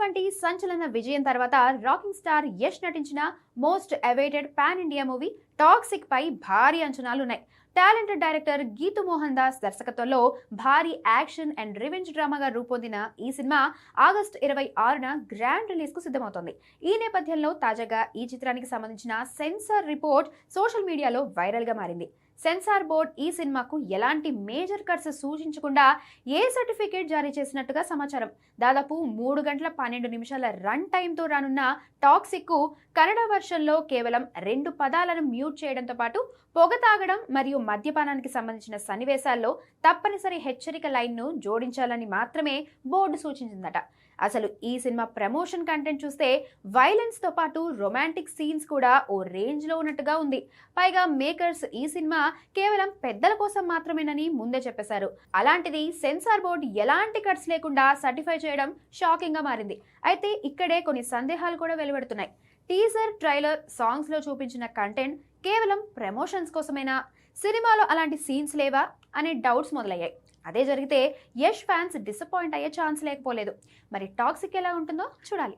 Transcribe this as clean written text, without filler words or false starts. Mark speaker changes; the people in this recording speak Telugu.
Speaker 1: 2020 సంచలన విజయం తర్వాత రాకింగ్ స్టార్ యష్ నటించిన most awaited pan India movie Toxic పై భారీ అంచనాలున్నాయి. టాలెంటెడ్ డైరెక్టర్ గీతు మోహన్ దాస్ దర్శకత్వంలో భారీ యాక్షన్ అండ్ రివెంజ్ డ్రామాగా రూపొందిన ఈ సినిమా ఆగస్టు 26న గ్రాండ్ రిలీజ్ కు సిద్ధమవుతోంది. ఈ నేపథ్యంలో తాజాగా ఈ చిత్రానికి సంబంధించిన censor report social media viral గా మారింది. సెన్సార్ బోర్డ్ ఈ సినిమాకు ఎలాంటి మేజర్ కట్స్ సూచించకుండా ఏ సర్టిఫికేట్ జారీ చేసినట్టుగా సమాచారం. దాదాపు 3 గంటల 12 నిమిషాల రన్ టైంతో రానున్న టాక్సిక్ కు కన్నడ వర్షన్లో కేవలం 2 పదాలను మ్యూట్ చేయడంతో పాటు పొగ తాగడం మరియు మద్యపానానికి సంబంధించిన సన్నివేశాల్లో తప్పనిసరి హెచ్చరిక లైన్ను జోడించాలని మాత్రమే బోర్డు సూచించిందట. అసలు ఈ సినిమా ప్రమోషన్ కంటెంట్ చూస్తే వైలెన్స్ తో పాటు రొమాంటిక్ సీన్స్ కూడా ఓ రేంజ్ లో ఉన్నట్టుగా ఉంది. పైగా మేకర్స్ ఈ సినిమా కేవలం పెద్దల కోసం మాత్రమేనని ముందే చెప్పేశారు. అలాంటిది సెన్సార్ బోర్డు ఎలాంటి కట్స్ లేకుండా సర్టిఫై చేయడం షాకింగ్ గా మారింది. అయితే ఇక్కడే కొన్ని సందేహాలు కూడా వెలువడుతున్నాయి. టీజర్, ట్రైలర్, సాంగ్స్ లో చూపించిన కంటెంట్ కేవలం ప్రమోషన్స్ కోసమేనా, సినిమాలో అలాంటి సీన్స్ లేవా అనే డౌట్స్ మొదలయ్యాయి. అదే జరిగితే యష్ ఫ్యాన్స్ డిసప్పాయింట్ అయ్యే ఛాన్స్ లేకపోలేదు. మరి టాక్సిక్ ఎలా ఉంటుందో చూడాలి.